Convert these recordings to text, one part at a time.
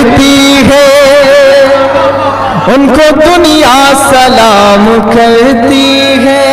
करती है, उनको दुनिया सलाम करती है।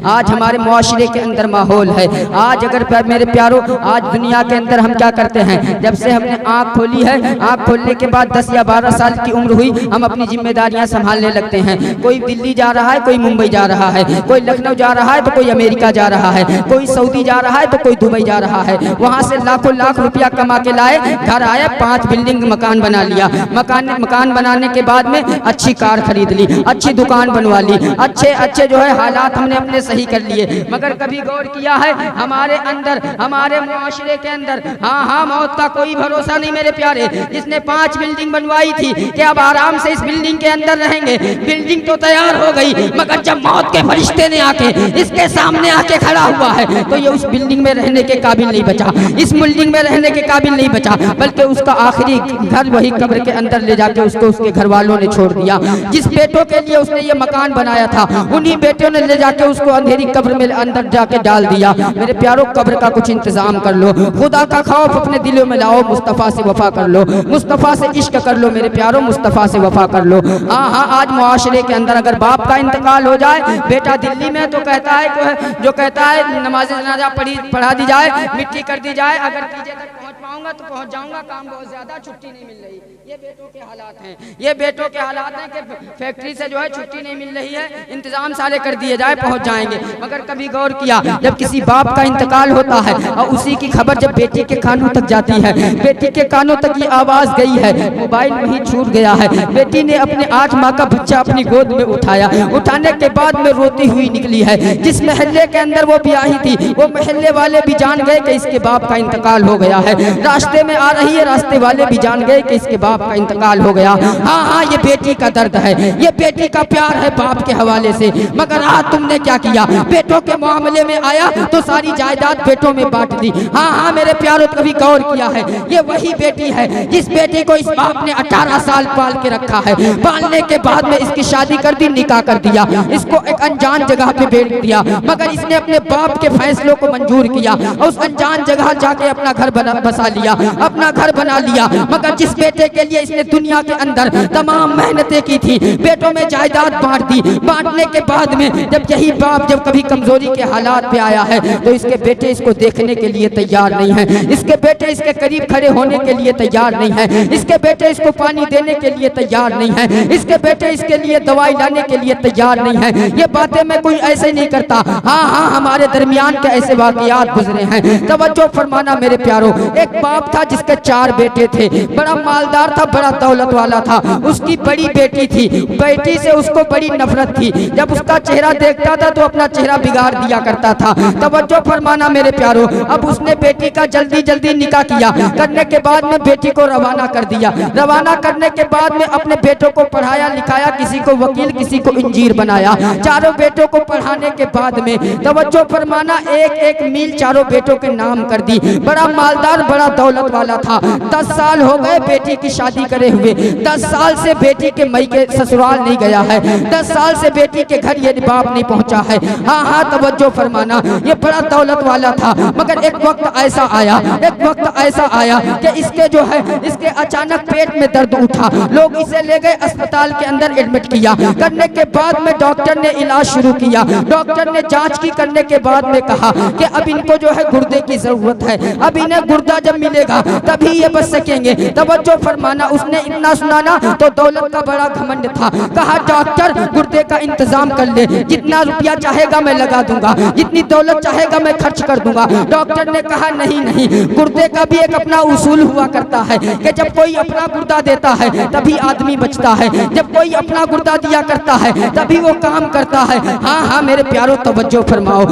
आज हमारे मुआशरे के अंदर माहौल है। आज अगर मेरे प्यारों, आज दुनिया के अंदर हम क्या करते हैं, जब से हमने आँख खोली है, आँख खोलने के बाद 10 या 12 साल की उम्र हुई, हम अपनी जिम्मेदारियां संभालने लगते हैं। कोई दिल्ली जा रहा है, कोई मुंबई जा रहा है, कोई लखनऊ जा रहा है तो कोई अमेरिका जा रहा है, कोई सऊदी जा रहा है तो कोई दुबई जा रहा है। वहाँ से लाखों लाख रुपया कमा के लाए, घर आए, 5 बिल्डिंग मकान बना लिया। मकान बनाने के बाद में अच्छी कार खरीद ली, अच्छी दुकान बनवा ली, अच्छे जो है हालात हमने अपने सही कर लिए। मगर कभी गौर किया है हमारे अंदर, हमारे मुआशरे के अंदर, हाँ मौत का कोई भरोसा नहीं मेरे प्यारे। जिसने 5 बिल्डिंग बनवाई थी कि अब आराम से इस बिल्डिंग के अंदर रहेंगे, बिल्डिंग तो तैयार हो गई, मगर जब मौत के फरिश्ते ने आके इसके सामने आके खड़ा हुआ है तो ये उस बिल्डिंग में रहने के काबिल नहीं बचा, इस बिल्डिंग में रहने के काबिल नहीं बचा, बल्कि उसका आखिरी घर वही कब्र के अंदर ले जाके उसको उसके घर वालों ने छोड़ दिया। जिस बेटों के लिए उसने ये मकान बनाया था, उन्हीं बेटों ने ले जाके उसको अंधेरी कब्र में अंदर जाके डाल दिया। मेरे प्यारों, कब्र का कुछ इंतजाम कर लो, खुदा का खौफ अपने दिलों में लाओ, मुस्तफ़ा से वफा कर लो, मुस्तफ़ा से इश्क कर लो मेरे प्यारों, मुस्तफ़ा से वफा कर लो। हाँ, आज मुआशरे के अंदर अगर बाप का इंतकाल हो जाए, बेटा दिल्ली में तो कहता है, जो कहता है नमाज जनाजा पढ़ा दी जाए, मिट्टी कर दी जाए, अगर कीजिए तक पहुँच पाऊंगा तो पहुँच जाऊंगा, काम बहुत ज्यादा, छुट्टी नहीं मिल रही। ये बेटों के हालात हैं, ये बेटों के हालात हैं कि फैक्ट्री से जो है छुट्टी नहीं मिल रही है, इंतजाम सारे कर दिए जाए, पहुँच जाएंगे। मगर कभी गौर किया, जब किसी बाप का इंतकाल होता है और उसी की खबर जब बेटी के कानों तक जाती है, बेटी के कानों तक ये आवाज गई है, मोबाइल वहीं छूट गया है, बेटी ने अपने 8 माह का बच्चा अपनी गोद में उठाया, उठाने के बाद में रोती हुई निकली है। जिस महल्ले के अंदर वो ब्याही थी, वो महल्ले वाले भी जान गए कि इसके बाप का इंतकाल हो गया है। रास्ते में आ रही है, रास्ते वाले भी जान गए कि इसके बाप का इंतकाल हो गया। हाँ, ये बेटी का दर्द है, ये बेटी का प्यार है बाप के हवाले से। मगर आज तुमने क्या किया, बेटों के मामले में आया तो सारी जायदाद बेटों में बांट दी। हाँ मेरे प्यारों, कभी गौर किया है, ये वही बेटी है जिस बेटी को इस बाप ने 18 साल पाल के रखा है। पालने के बाद में इसकी शादी कर दी, निकाह कर दिया, इसको एक अनजान जगह पे भेज दिया, मगर इसने अपने बाप के फैसलों को मंजूर किया और उस अनजान जगह जाके अपना घर बसा लिया, अपना घर बना लिया। मगर जिस बेटे के लिए इसने दुनिया के अंदर तमाम मेहनतें की थी, बेटों में जायदाद बांट दी, बांटने के बाद में जब यही बाप जब कभी कमजोरी के हालात पे आया है तो इसके बेटे इसको देखने के लिए तैयार नहीं है, इसके बेटे इसके करीब खड़े होने के लिए तैयार नहीं है, इसके बेटे इसको पानी देने के लिए तैयार नहीं है, इसके बेटे इसके लिए दवाई लाने के लिए तैयार नहीं है। ये बातें मैं कोई ऐसे नहीं करता, हाँ हमारे दरमियान के ऐसे वाकयात गुजरे हैं। तवज्जो फरमाना मेरे प्यारों, एक बाप था जिसके 4 बेटे थे, बड़ा मालदार था, बड़ा दौलत वाला था। उसकी बड़ी बेटी थी, बेटी से उसको बड़ी नफरत थी, जब उसका चेहरा देखता था तो अपना चेहरा बिगाड़ दिया करता था। तवज्जो फरमाना मेरे प्यारों, अब उसने बेटी का जल्दी निकाह किया, करने के बाद में बेटी को रवाना कर दिया। रवाना करने के बाद में अपने बेटों को पढ़ाया लिखाया, किसी को वकील किसी को इंजीनियर बनाया। चारों बेटों को पढ़ाने के बाद में तवज्जो फरमाना एक मील चारों बेटों के नाम कर दी। बड़ा मालदार, बड़ा दौलत वाला था। 10 साल हो गए बेटी की शादी करे हुए, 10 साल से बेटी के मई के ससुराल नहीं गया है, 10 साल से बेटी के घर ये बाप नहीं पहुंचा है। हाँ तवज्जो फरमाना, ये बड़ा दौलत वाला था। मगर एक वक्त ऐसा आया कि इसके जो है इसके अचानक पेट में दर्द उठा, लोग इसे ले गए अस्पताल के अंदर एडमिट किया। करने के बाद में डॉक्टर ने इलाज शुरू किया, डॉक्टर ने जांच की, करने के बाद में कहा कि अब इनको जो है गुर्दे की जरूरत है, अब इन्हें गुर्दा जब मिलेगा तभी ये बच सकेंगे। तवज्जो फरमाना, उसने इतना सुनाना तो दौलत का बड़ा घमंड था। कहा डॉक्टर गुर्दे का इंतजाम कर ले, जितना रुपया चाहेगा मैं लगा दूंगा, जितनी दौलत चाहेगा मैं खर्च कर दूंगा। डॉक्टर ने कहा नहीं, गुर्दे का भी एक अपना उसूल हुआ करता है कि जब कोई अपना गुर्दा देता है तभी आदमी बचता है, जब कोई अपना गुर्दा दिया करता है तभी वो काम करता है। हाँ मेरे प्यारों, तवज्जो फरमाओ।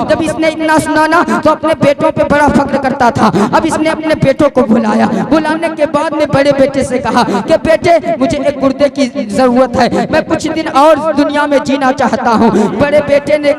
जब इसने इतना सुनाना तो अपने बेटों पे बड़ा फख्र करता था। अब इसने अपने बेटों को बुलाया, बुलाने के बाद में बड़े बेटे से कहा कि बेटे मुझे एक गुर्दे की जरूरत है, मैं कुछ दिन और दुनिया में जीना चाहता हूँ। बड़े बेटे ने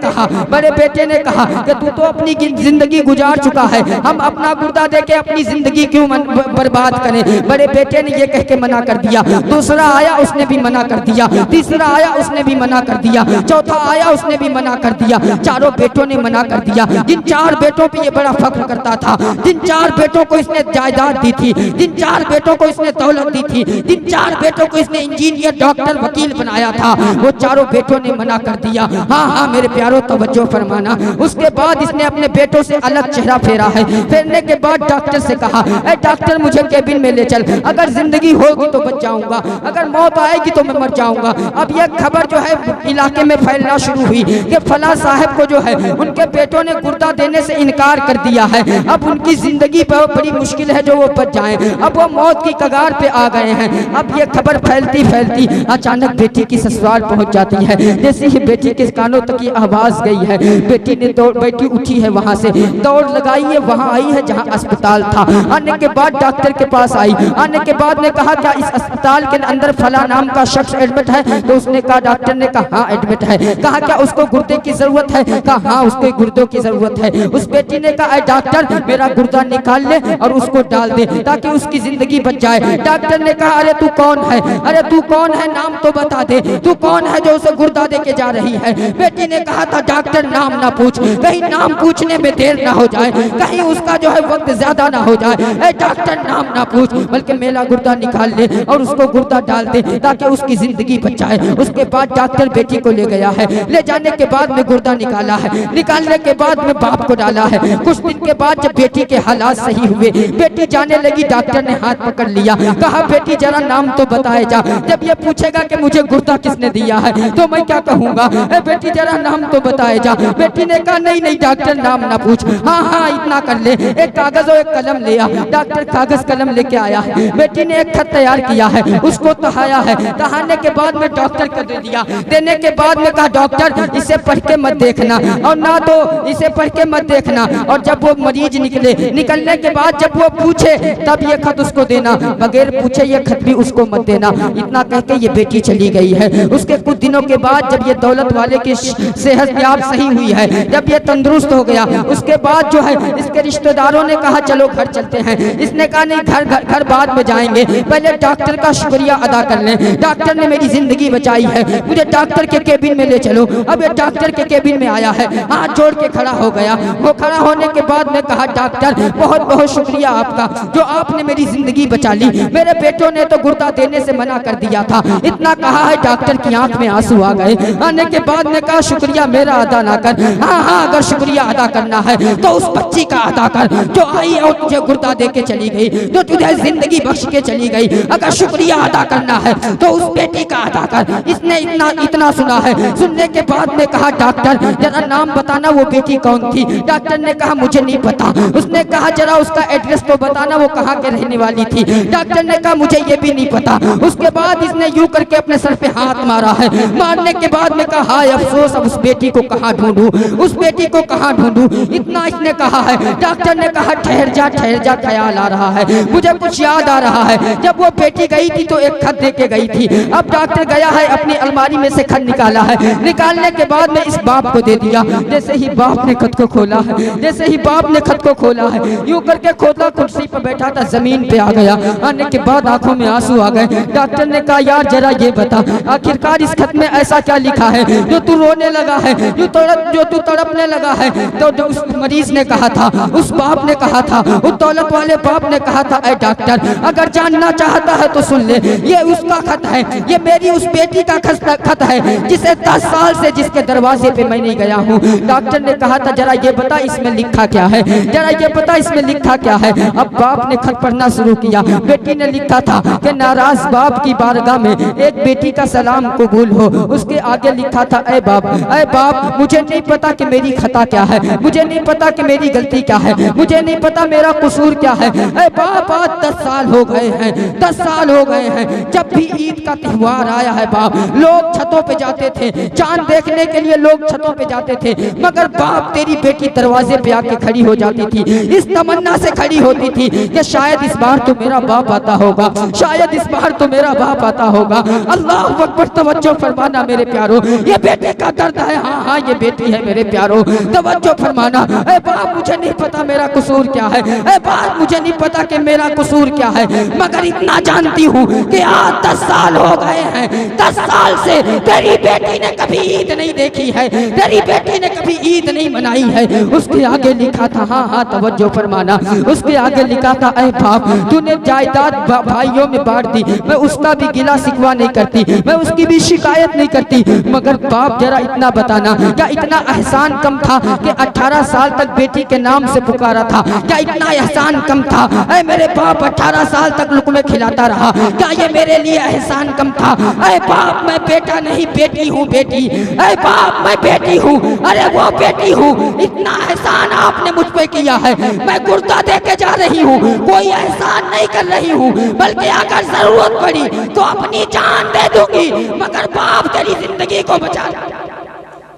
कहा कि तू तो अपनी जिंदगी गुजार चुका है, हम अपना गुर्दा देके अपनी जिंदगी क्यों बर्बाद करें। बड़े बेटे ने ये कह के मना कर दिया। दूसरा आया, उसने भी मना कर दिया। तीसरा आया, उसने भी मना कर दिया। चौथा आया, उसने भी मना कर दिया। चारों बेटों ने मना कर दिया। जिन 4 बेटों पे ये बड़ा फख्र करता था, जिन 4 बेटों को इसने जायदाद दी थी, जिन 4 4 बेटों को इसने दौलत दी थी, जिन 4 बेटों को इसने इंजीनियर, डॉक्टर, वकील बनाया था, वो चारों बेटों ने मना कर दिया। हाँ हाँ मेरे प्यारों, तवज्जो फरमाना। उसके बाद इसने अपने बेटों से अलग चेहरा फेरा है। फेरने के बाद डॉक्टर से कहा, ए डॉक्टर मुझे केबिन में ले चल, अगर जिंदगी होगी तो बच जाऊंगा, अगर मौत आएगी तो मैं मर जाऊंगा। अब यह खबर जो है इलाके में फैलना शुरू हुई कि फला साहब को जो है उनके बेटों ने गुर्दा देने से इनकार कर दिया है, अब उनकी जिंदगी पर बड़ी मुश्किल है जो वो बच जाएं, अब वो मौत की कगार पे आ गए हैं। अब ये खबर फैलती फैलती अचानक बेटी की ससुराल पहुंच जाती है। जैसे ही बेटी के कानों तक ये आवाज गई है, बेटी उठी है, वहां से दौड़ लगाई है, वहां आई है जहां अस्पताल था। आने के बाद डॉक्टर के पास आई, आने के बाद ने कहा क्या इस अस्पताल के अंदर फला नाम का शख्स एडमिट है? तो उसने कहा, डॉक्टर ने कहा हाँ एडमिट है। कहा क्या उसको गुर्दे की जरूरत है? कहा हाँ उसको गुर्दों की जरूरत है। उस बेटी ने कहा डॉक्टर मेरा गुर्दा निकाल ले और उसको डाल दे ताकि उसकी जिंदगी बच जाए। डॉक्टर ने कहा अरे तू कौन है, अरे तू कौन है, नाम तो बता दे, तू कौन है जो उसे गुर्दा दे के जा रही है? बेटी ने कहा था डॉक्टर नाम ना पूछ, कहीं नाम पूछने में देर ना हो जाए, कहीं उसका जो है वक्त ज्यादा ना हो जाए। डॉक्टर नाम ना पूछ, बल्कि मेरा गुर्दा निकाल ले और उसको गुर्दा डाल दे ताकि उसकी जिंदगी बच जाए। उसके बाद डॉक्टर बेटी को ले गया है, ले जाने के बाद में गुर्दा निकाला है, निकालने के बाद में बाप को डाला है। कुछ दिन के बाद जब बेटी के हालात सही हुए, बेटी जाने लगी, डॉक्टर ने हाथ पकड़ लिया, कहा बेटी जरा नाम तो बताए जा, जब ये पूछेगा कि मुझे गुर्दा किसने दिया है तो मैं क्या कहूँगा? बेटी जरा नाम तो बताए जा। बेटी ने कहा नहीं नहीं डॉक्टर नाम ना पूछ, हाँ हाँ इतना कर ले। एक कागज और एक कलम ले आ। डॉक्टर कागज कलम लेके आया है, बेटी ने एक खत तैयार किया है, उसको तहाया है, तहाने के बाद में डॉक्टर को दे दिया। देने के बाद में कहा डॉक्टर इसे पढ़ के मत देखना और ना तो इसे पढ़ के मत देखना, और जब वो मरीज निकले, निकलने के बाद जब वो पूछे तब ये खत उसको देना, बगैर पूछे ये खत भी उसको मत देना। इतना कह के ये बेटी चली गई है। उसके कुछ दिनों के बाद जब ये दौलत वाले की सेहत याब सही हुई है, जब ये तंदुरुस्त हो गया, उसके बाद जो है इसके रिश्तेदारों ने कहा चलो घर चलते हैं। इसने कहा नहीं घर बाद में जाएंगे, पहले डॉक्टर का शुक्रिया अदा कर लें, डॉक्टर ने मेरी जिंदगी बचाई है, मुझे डॉक्टर के केबिन में ले चलो। अब ये डॉक्टर के केबिन में आया है, हाथ जोड़ के खड़ा हो गया। वो खड़ा होने के बाद में कहा डॉक्टर बहुत बहुत शुक्रिया आपका जो आपने मेरी जिंदगी बचा ली, मेरे बेटों ने तो गुर्दा देने से मना कर दिया था। इतना कहा है डॉक्टर की आंख में आंसू आ गए। आने के बाद में कहा शुक्रिया मेरा अदा ना कर, हाँ हाँ अगर शुक्रिया अदा करना है तो उस बच्ची का अदा कर जो आई और तुझे गुर्दा दे के चली गई, जो तुझे जिंदगी बख्श के चली गई। अगर शुक्रिया अदा करना है तो उस बेटी का अदा कर। इसने इतना सुना है, सुनने के बाद में कहा डॉक्टर जरा नाम बताना वो बेटी कौन थी? डॉक्टर ने कहा मुझे नहीं पता। उसने कहा जरा उसका एड्रेस तो बताना, वो कहाँ के रहने वाली थी? डॉक्टर ने कहा मुझे ये भी नहीं पता। उसके बाद इसने यूं करके अपने सर पे हाथ मारा है। मारने के बाद में कहा हाय अफसोस, अब उस बेटी को कहाँ ढूंढूं, उस बेटी को कहाँ ढूंढूं? इतना इसने कहा है। डॉक्टर ने कहा ठहर जा ख्याल आ रहा है, मुझे कुछ याद आ रहा है। जब वो बेटी गई थी तो एक खत दे के गई थी। अब डॉक्टर गया है, अपनी अलमारी में से खत निकाला है, निकालने के बाद में इस बाप को दे दिया। जैसे ही बाप ने खत को खोला है, जैसे ही बाप ने खत को खोला है, यूं करके खोला, कुर्सी पर बैठा था, जमीन पे आ गया। आने के बाद आंखों में आंसू आ गए। डॉक्टर ने कहा यार जरा ये बता आखिरकार इस खत में ऐसा क्या लिखा है जो तू रोने लगा है, जो तू तड़पने लगा है? तो उस मरीज ने कहा था, उस बाप ने कहा था, उस दौलत वाले बाप ने कहा था, ऐ डॉक्टर अगर जानना चाहता है तो सुन ले, ये उसका खत है, ये मेरी उस बेटी का खत है जिसे 10 साल से जिसके दरवाजे पे मैं नहीं गया हूँ। डॉक्टर ने कहा था जरा ये बता इसमें लिखा क्या है, जरा ये बता इसमें लिखा क्या है। अब बाप ने खत पढ़ना शुरू किया। बेटी ने लिखा था कि नाराज बाप की बारगाह में एक बेटी का सलाम कबूल हो। उसके आगे लिखा था ऐ बाप मुझे नहीं पता कि मेरी खता क्या है, मुझे नहीं पता कि मेरी गलती क्या है, मुझे नहीं पता मेरा कसूर क्या है। ऐ बाप आज 10 साल हो गए हैं, 10 साल हो गए हैं। जब भी ईद का त्योहार आया है बाप, लोग छतों पे जाते थे, चांद देखने के लिए लोग छतों पे जाते थे, मगर बाप तेरी बेटी दरवाजे पे आके खड़ी हो जाती थी, इस तमन्ना से खड़ी होती थी कि शायद इस बार तो मेरा बाप आता होगा, शायद इस बार तो मेरा बाप आता होगा। अल्लाह अकबर, तवज्जो फरमाना मेरे प्यारो, ये बेटे का दर्द है। हाँ हाँ ये बेटी है मेरे प्यारो, तवज्जो फरमाना। ऐ बाप मुझे नहीं पता मेरा कसूर क्या है, ऐ बाप मुझे नहीं पता कि मेरा कसूर क्या है, मगर इतना जानती हूँ कि आज 10 साल हो गए हैं, 10 साल से तेरी बेटी ने कभी ईद नहीं देखी है, तेरी बेटी ने कभी ईद नहीं मनाई है। उसके आगे लिखा था, हाँ हाँ तवज्जो फरमाना, उसके आगे लिखा था ऐ बाप तूने जायदाद भाइयों में बांट दी, मैं उसका भी गिला शिकवा नहीं करती, मैं उसकी भी शिकायत नहीं करती, मगर बाप जरा इतना बताना, क्या इतना एहसान कम था कि 18 साल तक बेटी के नाम से पुकारा था? क्या इतना एहसान कम था? ऐ मेरे बाप 18 साल तक लुक़मे खिलाता रहा, क्या ये मेरे लिए एहसान कम था? ऐ बाप मैं बेटा नहीं बेटी हूँ बेटी, ऐ बाप मैं बेटी हूँ, अरे वो बेटी हूँ। इतना एहसान आपने मुझ पे किया है, मैं कुर्ता दे के जा रही हूँ, कोई एहसान नहीं कर रही हूँ, बल्कि अगर जरूरत पड़ी तो अपनी जान दे दूंगी, मगर बाप तेरी जिंदगी को बचा।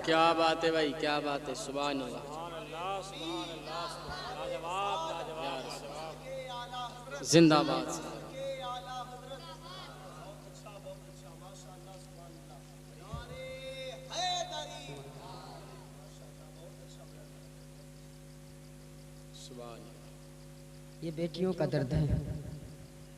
क्या बात है भाई, क्या बात है, सुभान अल्लाह, जिंदाबाद। ये बेटियों का दर्द है,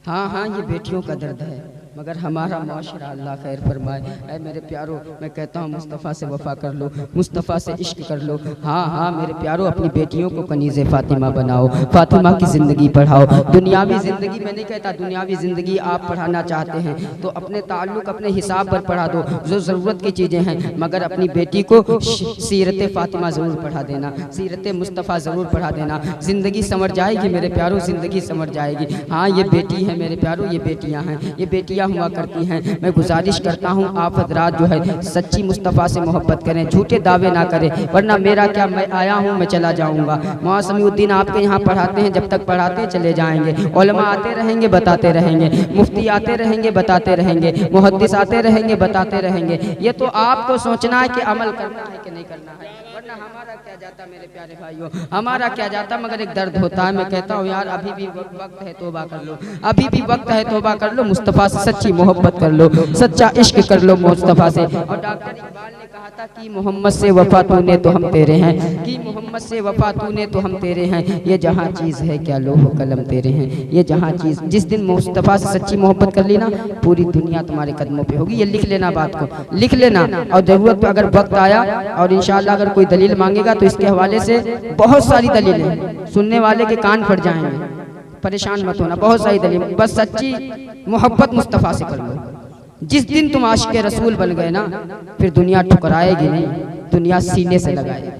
हाँ हाँ ये बेटियों का दर्द है, मगर हमारा माशरा अल्लाह खैर फरमाए। ऐ मेरे प्यारो, मैं कहता हूँ मुस्तफ़ा से वफ़ा कर लो, मुस्तफ़ा से इश्क कर लो। हाँ हाँ मेरे प्यारो, अपनी बेटियों को कनीज़े फ़ातिमा बनाओ, फ़ातिमा की ज़िंदगी पढ़ाओ। दुनियावी ज़िंदगी मैं नहीं कहता, दुनियावी ज़िंदगी आप पढ़ाना चाहते हैं तो अपने ताल्लुक़ अपने हिसाब पर पढ़ा दो, जो ज़रूरत की चीज़ें हैं, मगर अपनी बेटी को सीरत फ़ातिमा ज़रूर पढ़ा देना, सीरत मुस्तफ़ा ज़रूर पढ़ा देना। ज़िंदगी संवर जाएगी मेरे प्यारो, ज़िंदगी संवर जाएगी। हाँ ये बेटी है मेरे प्यारो, ये बेटियाँ हैं, ये बेटियाँ हुआ करती हैं। मैं गुजारिश करता हूँ आप हज़रात जो है सच्ची मुस्तफ़ा से मोहब्बत करें, झूठे दावे ना करें, वरना मेरा क्या, मैं आया हूँ मैं चला जाऊँगा। मौलाना समीउद्दीन आपके यहाँ पढ़ाते हैं, जब तक पढ़ाते चले जाएंगे, उलमा आते रहेंगे बताते रहेंगे, मुफ्ती आते रहेंगे बताते रहेंगे, मुहद्दिस आते रहेंगे बताते रहेंगे। ये तो आपको सोचना है कि अमल करना है कि नहीं करना है, वरना हमारा क्या जाता मेरे प्यारे भाइयों, हमारा क्या जाता। मगर एक दर्द होता है, मैं कहता हूँ यार अभी भी वक्त है तौबा कर लो, अभी भी वक्त है तौबा कर लो, मुस्तफ़ा से सच्ची मोहब्बत कर लो, सच्चा इश्क कर लो मुस्तफ़ा से। और डॉक्टर इकबाल ने कहा था कि मोहम्मद से वफ़ा तूने तो हम तेरे हैं, कि मोहम्मद से वफ़ा तूने तो हम तेरे हैं, ये जहाँ चीज़ है क्या लोह कलम तेरे हैं, ये जहाँ चीज़। जिस दिन मुस्तफ़ा से सच्ची मोहब्बत कर ली ना, पूरी दुनिया तुम्हारे कदमों पे होगी। ये लिख लेना, बात को लिख लेना, और ज़रूरत पे अगर वक्त आया और इंशाअल्लाह अगर कोई दलील मांगेगा तो इसके हवाले से बहुत सारी दलीलें, सुनने वाले के कान फट जाएंगे, परेशान मत होना, बहुत सारी दलील। बस सच्ची मोहब्बत मुस्तफ़ा से कर लो। जिस दिन तुम आशिक़ रसूल बन गए ना, फिर दुनिया ठुकराएगी नहीं, दुनिया सीने से लगाएगी,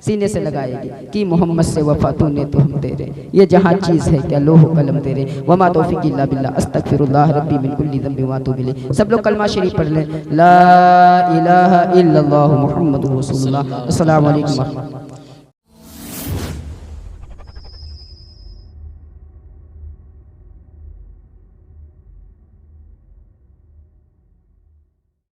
सीने से लगाएगी कि मोहम्मद से वफ़ा तूने तो हम तेरे, ये जहाँ चीज़ है क्या लोह कलम तेरे। वमा तौफ़ीक़ इल्ला बिल्लाह, अस्तग़फ़िरुल्लाह रब्बी मिन कुल्ली ज़ंबिन व अतूबु इलैह। सब लोग कलमा शरीफ पढ़ लें, ला इलाहा इल्लल्लाहु मुहम्मदुर रसूलुल्लाह। अस्सलामु अलैकुम।